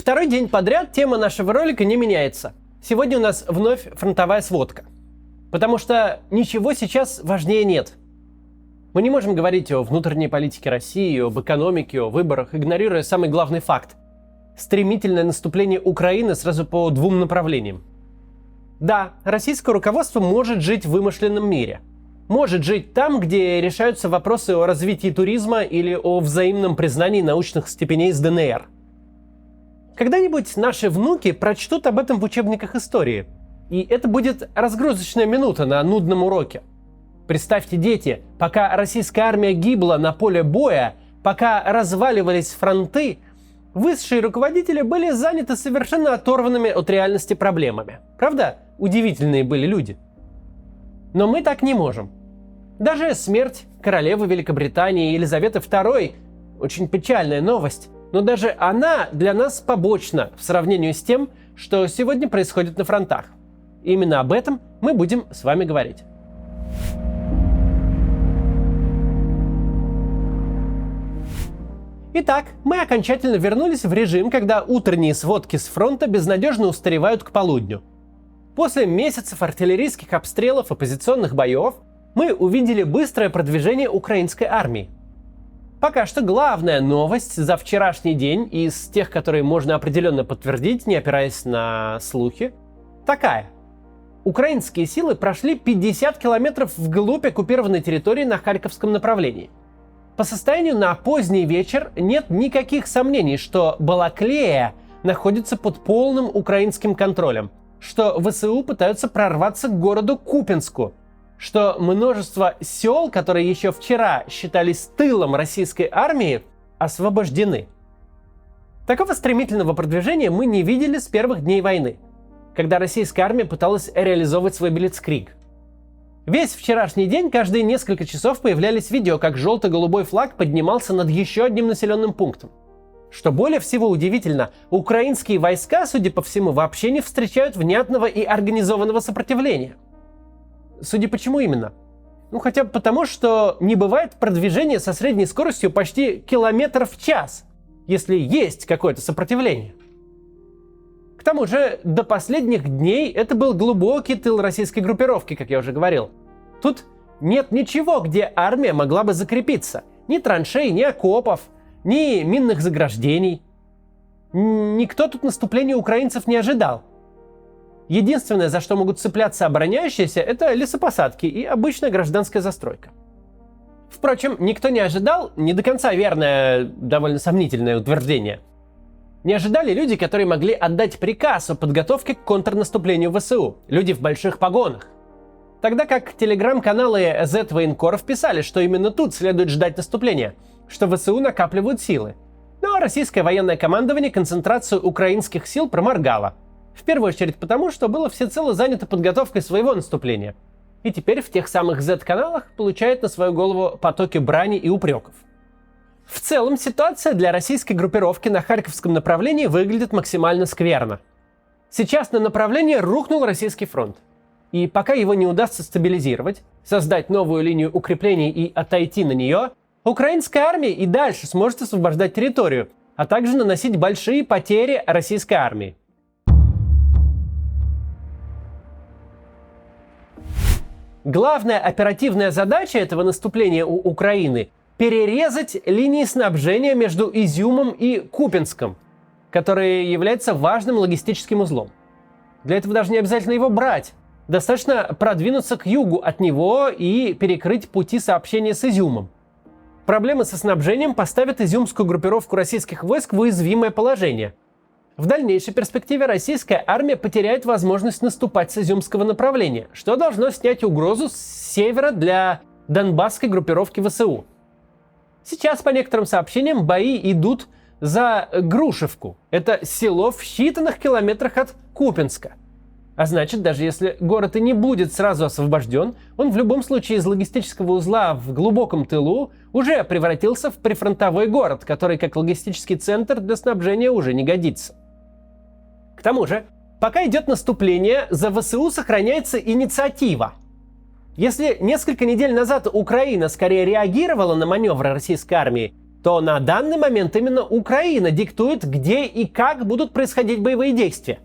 Второй день подряд тема нашего ролика не меняется. Сегодня у нас вновь фронтовая сводка. Потому что ничего сейчас важнее нет. Мы не можем говорить о внутренней политике России, об экономике, о выборах, игнорируя самый главный факт – стремительное наступление Украины сразу по двум направлениям. Да, российское руководство может жить в вымышленном мире. Может жить там, где решаются вопросы о развитии туризма или о взаимном признании научных степеней с ДНР. Когда-нибудь наши внуки прочтут об этом в учебниках истории. И это будет разгрузочная минута на нудном уроке. Представьте, дети, пока российская армия гибла на поле боя, пока разваливались фронты, высшие руководители были заняты совершенно оторванными от реальности проблемами. Правда, удивительные были люди. Но мы так не можем. Даже смерть королевы Великобритании Елизаветы II – очень печальная новость. Но даже она для нас побочна в сравнении с тем, что сегодня происходит на фронтах. Именно об этом мы будем с вами говорить. Итак, мы окончательно вернулись в режим, когда утренние сводки с фронта безнадежно устаревают к полудню. После месяцев артиллерийских обстрелов и позиционных боев мы увидели быстрое продвижение украинской армии. Пока что главная новость за вчерашний день из тех, которые можно определенно подтвердить, не опираясь на слухи, такая. Украинские силы прошли 50 километров вглубь оккупированной территории на Харьковском направлении. По состоянию на поздний вечер нет никаких сомнений, что Балаклея находится под полным украинским контролем, что ВСУ пытаются прорваться к городу Купянску, что множество сел, которые еще вчера считались тылом российской армии, освобождены. Такого стремительного продвижения мы не видели с первых дней войны, когда российская армия пыталась реализовывать свой блицкриг. Весь вчерашний день каждые несколько часов появлялись видео, как желто-голубой флаг поднимался над еще одним населенным пунктом. Что более всего удивительно, украинские войска, судя по всему, вообще не встречают внятного и организованного сопротивления. Судя почему именно? Хотя бы потому, что не бывает продвижения со средней скоростью почти километр в час, если есть какое-то сопротивление. К тому же, до последних дней это был глубокий тыл российской группировки, как я уже говорил. Тут нет ничего, где армия могла бы закрепиться. Ни траншей, ни окопов, ни минных заграждений. Никто тут наступления украинцев не ожидал. Единственное, за что могут цепляться обороняющиеся, это лесопосадки и обычная гражданская застройка. Впрочем, никто не ожидал, не до конца верное, довольно сомнительное утверждение. Не ожидали люди, которые могли отдать приказ о подготовке к контрнаступлению ВСУ, люди в больших погонах. Тогда как телеграм-каналы Z-военкоров писали, что именно тут следует ждать наступления, что ВСУ накапливают силы. Но российское военное командование концентрацию украинских сил проморгало. В первую очередь потому, что было всецело занято подготовкой своего наступления. И теперь в тех самых Z-каналах получает на свою голову потоки брани и упреков. В целом ситуация для российской группировки на Харьковском направлении выглядит максимально скверно. Сейчас на направлении рухнул российский фронт. И пока его не удастся стабилизировать, создать новую линию укреплений и отойти на нее, украинская армия и дальше сможет освобождать территорию, а также наносить большие потери российской армии. Главная оперативная задача этого наступления у Украины – перерезать линии снабжения между Изюмом и Купянском, которые являются важным логистическим узлом. Для этого даже не обязательно его брать. Достаточно продвинуться к югу от него и перекрыть пути сообщения с Изюмом. Проблемы со снабжением поставят изюмскую группировку российских войск в уязвимое положение. В дальнейшей перспективе российская армия потеряет возможность наступать с изюмского направления, что должно снять угрозу с севера для донбасской группировки ВСУ. Сейчас, по некоторым сообщениям, бои идут за Грушевку. Это село в считанных километрах от Купянска. А значит, даже если город и не будет сразу освобожден, он в любом случае из логистического узла в глубоком тылу уже превратился в прифронтовой город, который как логистический центр для снабжения уже не годится. К тому же, пока идет наступление, за ВСУ сохраняется инициатива. Если несколько недель назад Украина скорее реагировала на маневры российской армии, то на данный момент именно Украина диктует, где и как будут происходить боевые действия.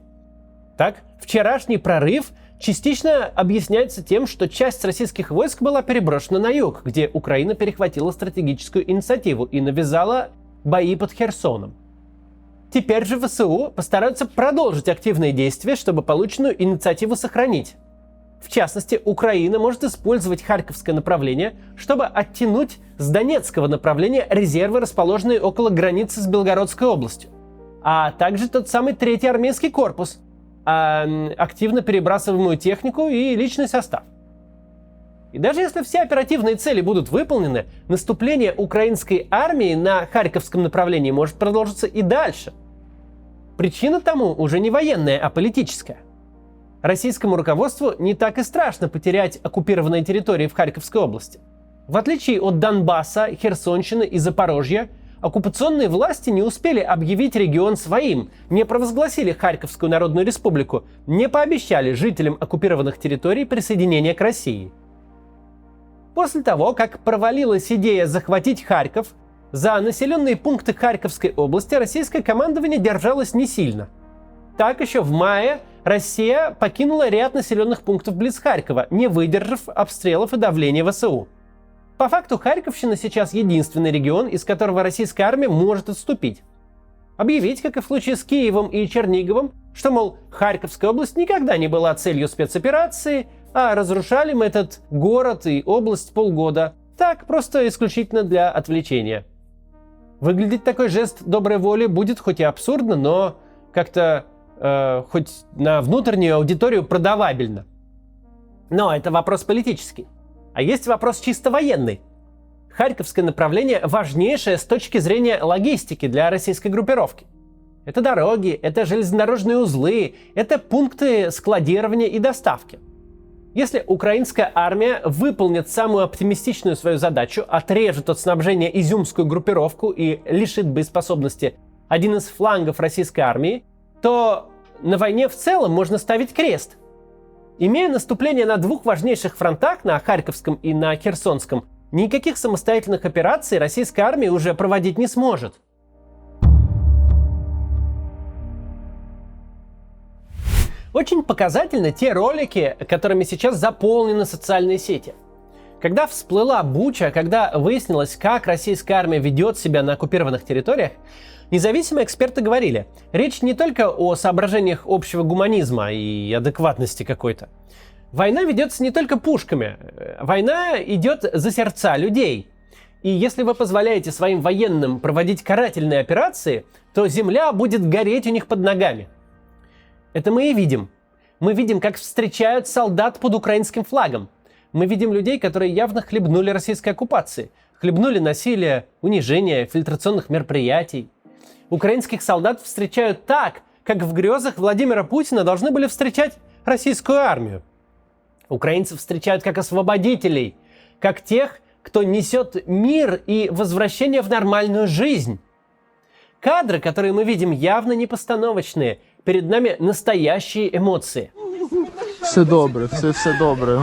Так, вчерашний прорыв частично объясняется тем, что часть российских войск была переброшена на юг, где Украина перехватила стратегическую инициативу и навязала бои под Херсоном. Теперь же ВСУ постараются продолжить активные действия, чтобы полученную инициативу сохранить. В частности, Украина может использовать Харьковское направление, чтобы оттянуть с Донецкого направления резервы, расположенные около границы с Белгородской областью, а также тот самый Третий армейский корпус, активно перебрасываемую технику и личный состав. И даже если все оперативные цели будут выполнены, наступление украинской армии на Харьковском направлении может продолжиться и дальше. Причина тому уже не военная, а политическая. Российскому руководству не так и страшно потерять оккупированные территории в Харьковской области. В отличие от Донбасса, Херсонщины и Запорожья, оккупационные власти не успели объявить регион своим, не провозгласили Харьковскую Народную Республику, не пообещали жителям оккупированных территорий присоединения к России. После того, как провалилась идея захватить Харьков, за населенные пункты Харьковской области российское командование держалось не сильно. Так, еще в мае Россия покинула ряд населенных пунктов близ Харькова, не выдержав обстрелов и давления ВСУ. По факту Харьковщина сейчас единственный регион, из которого российская армия может отступить. Объявить, как и в случае с Киевом и Черниговым, что, мол, Харьковская область никогда не была целью спецоперации, а разрушали мы этот город и область полгода. Так, просто исключительно для отвлечения. Выглядеть такой жест доброй воли будет хоть и абсурдно, но как-то хоть на внутреннюю аудиторию продавабельно. Но это вопрос политический. А есть вопрос чисто военный. Харьковское направление важнейшее с точки зрения логистики для российской группировки. Это дороги, это железнодорожные узлы, это пункты складирования и доставки. Если украинская армия выполнит самую оптимистичную свою задачу, отрежет от снабжения изюмскую группировку и лишит боеспособности один из флангов российской армии, то на войне в целом можно ставить крест. Имея наступление на двух важнейших фронтах, на Харьковском и на Херсонском, никаких самостоятельных операций российская армия уже проводить не сможет. Очень показательны те ролики, которыми сейчас заполнены социальные сети. Когда всплыла Буча, когда выяснилось, как российская армия ведет себя на оккупированных территориях, независимые эксперты говорили, речь не только о соображениях общего гуманизма и адекватности какой-то. Война ведется не только пушками, война идет за сердца людей. И если вы позволяете своим военным проводить карательные операции, то земля будет гореть у них под ногами. Это мы и видим. Мы видим, как встречают солдат под украинским флагом. Мы видим людей, которые явно хлебнули российской оккупации. Хлебнули насилия, унижения, фильтрационных мероприятий. Украинских солдат встречают так, как в грезах Владимира Путина должны были встречать российскую армию. Украинцев встречают как освободителей, как тех, кто несет мир и возвращение в нормальную жизнь. Кадры, которые мы видим, явно не постановочные. Перед нами настоящие эмоции. Все добре, все добре.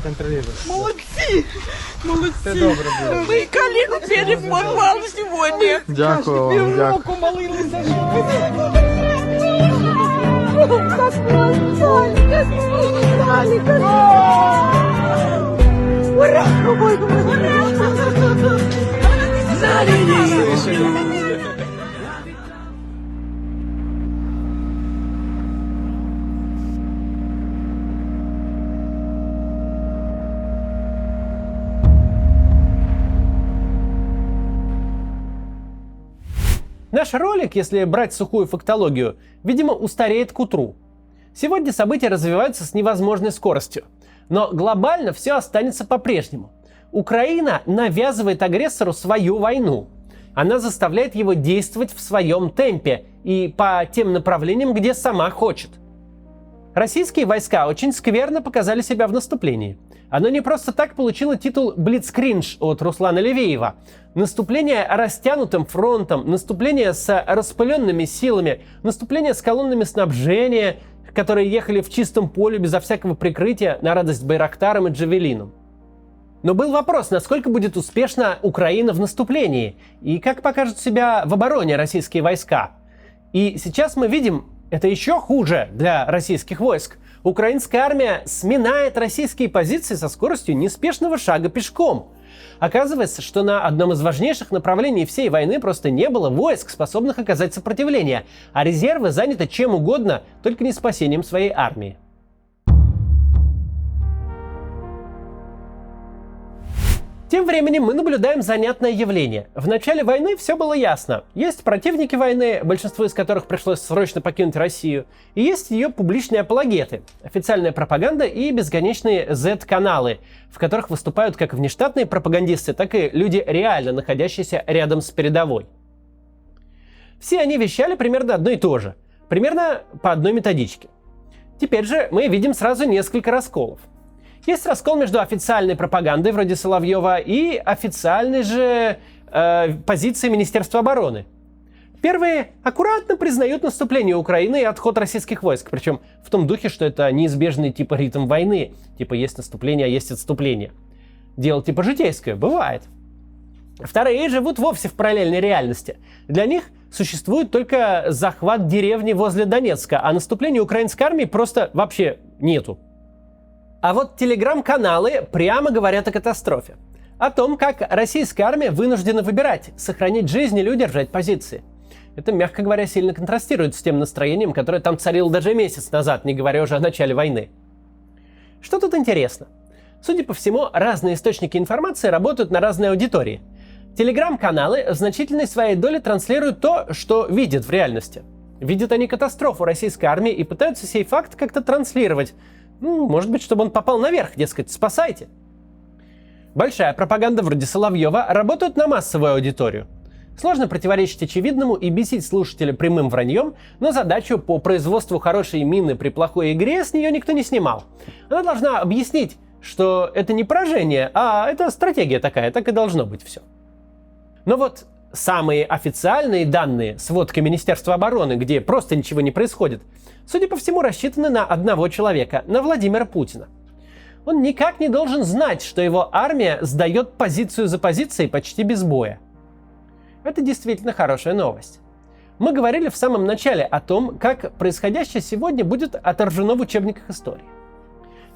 Контролируй. Молодці! Молодці! Все добре буде. Мій коліно переформав сьогодні. Дякую вам, дякую. Півроку молилися, щоб ви Ура! Наш ролик, если брать сухую фактологию, видимо, устареет к утру. Сегодня события развиваются с невозможной скоростью. Но глобально все останется по-прежнему. Украина навязывает агрессору свою войну. Она заставляет его действовать в своем темпе и по тем направлениям, где сама хочет. Российские войска очень скверно показали себя в наступлении. Оно не просто так получило титул «Блицкринж» от Руслана Левиева. Наступление растянутым фронтом, наступление с распыленными силами, наступление с колоннами снабжения, которые ехали в чистом поле безо всякого прикрытия на радость Байрактарам и Джавелинам. Но был вопрос, насколько будет успешна Украина в наступлении и как покажут себя в обороне российские войска. И сейчас мы видим, это еще хуже для российских войск. Украинская армия сминает российские позиции со скоростью неспешного шага пешком. Оказывается, что на одном из важнейших направлений всей войны просто не было войск, способных оказать сопротивление, а резервы заняты чем угодно, только не спасением своей армии. Тем временем мы наблюдаем занятное явление. В начале войны все было ясно. Есть противники войны, большинство из которых пришлось срочно покинуть Россию, и есть ее публичные апологеты, официальная пропаганда и бесконечные Z-каналы, в которых выступают как внештатные пропагандисты, так и люди, реально находящиеся рядом с передовой. Все они вещали примерно одно и то же, примерно по одной методичке. Теперь же мы видим сразу несколько расколов. Есть раскол между официальной пропагандой, вроде Соловьева, и официальной же позицией Министерства обороны. Первые аккуратно признают наступление Украины и отход российских войск, причем в том духе, что это неизбежный типа ритм войны, типа есть наступление, а есть отступление. Дело типа житейское, бывает. Вторые живут вовсе в параллельной реальности. Для них существует только захват деревни возле Донецка, а наступления украинской армии просто вообще нету. А вот телеграм-каналы прямо говорят о катастрофе. О том, как российская армия вынуждена выбирать, сохранить жизнь или удержать позиции. Это, мягко говоря, сильно контрастирует с тем настроением, которое там царило даже месяц назад, не говоря уже о начале войны. Что тут интересно? Судя по всему, разные источники информации работают на разные аудитории. Телеграм-каналы в значительной своей доле транслируют то, что видят в реальности. Видят они катастрофу российской армии и пытаются сей факт как-то транслировать. Может быть, чтобы он попал наверх, дескать, спасайте. Большая пропаганда вроде Соловьева работает на массовую аудиторию. Сложно противоречить очевидному и бесить слушателя прямым враньем, но задачу по производству хорошей мины при плохой игре с нее никто не снимал. Она должна объяснить, что это не поражение, а это стратегия такая, так и должно быть все. Но вот самые официальные данные, сводка Министерства обороны, где просто ничего не происходит, судя по всему, рассчитаны на одного человека, на Владимира Путина. Он никак не должен знать, что его армия сдает позицию за позицией почти без боя. Это действительно хорошая новость. Мы говорили в самом начале о том, как происходящее сегодня будет отражено в учебниках истории.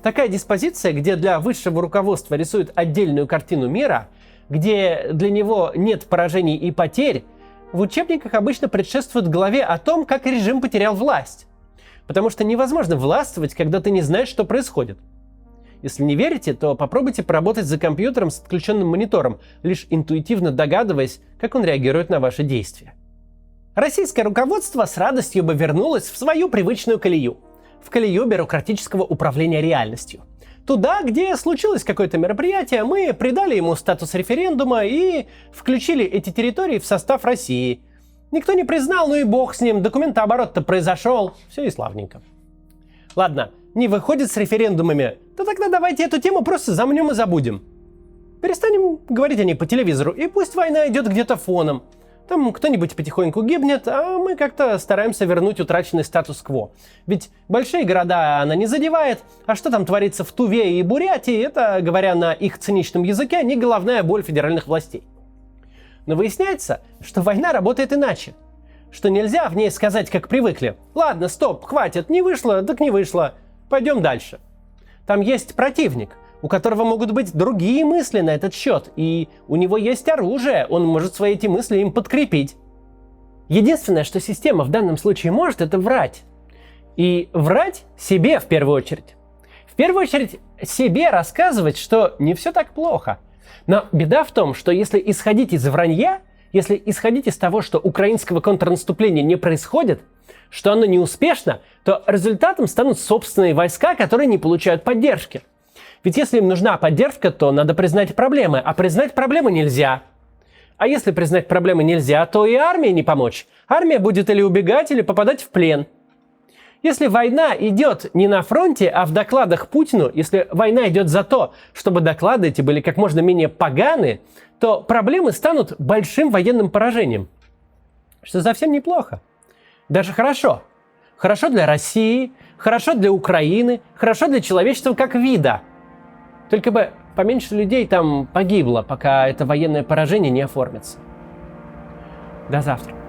Такая диспозиция, где для высшего руководства рисуют отдельную картину мира, где для него нет поражений и потерь, в учебниках обычно предшествует главе о том, как режим потерял власть. Потому что невозможно властвовать, когда ты не знаешь, что происходит. Если не верите, то попробуйте поработать за компьютером с отключенным монитором, лишь интуитивно догадываясь, как он реагирует на ваши действия. Российское руководство с радостью бы вернулось в свою привычную колею. В колею бюрократического управления реальностью. Туда, где случилось какое-то мероприятие, мы придали ему статус референдума и включили эти территории в состав России. Никто не признал, ну и бог с ним, документооборот-то произошел, все и славненько. Ладно, не выходит с референдумами, то тогда давайте эту тему просто замнем и забудем. Перестанем говорить о ней по телевизору, и пусть война идет где-то фоном. Там кто-нибудь потихоньку гибнет, а мы как-то стараемся вернуть утраченный статус-кво. Ведь большие города она не задевает, а что там творится в Туве и Бурятии, это, говоря на их циничном языке, не головная боль федеральных властей. Но выясняется, что война работает иначе. Что нельзя в ней сказать, как привыкли. Ладно, стоп, хватит, не вышло, так не вышло. Пойдем дальше. Там есть противник, у которого могут быть другие мысли на этот счет, и у него есть оружие, он может свои эти мысли им подкрепить. Единственное, что система в данном случае может, это врать. И врать себе в первую очередь. В первую очередь себе рассказывать, что не все так плохо. Но беда в том, что если исходить из вранья, если исходить из того, что украинского контрнаступления не происходит, что оно не успешно, то результатом станут собственные войска, которые не получают поддержки. Ведь если им нужна поддержка, то надо признать проблемы, а признать проблемы нельзя. А если признать проблемы нельзя, то и армии не помочь. Армия будет или убегать, или попадать в плен. Если война идет не на фронте, а в докладах Путину, если война идет за то, чтобы доклады эти были как можно менее поганы, то проблемы станут большим военным поражением. Что совсем неплохо. Даже хорошо. Хорошо для России, хорошо для Украины, хорошо для человечества как вида. Только бы поменьше людей там погибло, пока это военное поражение не оформится. До завтра.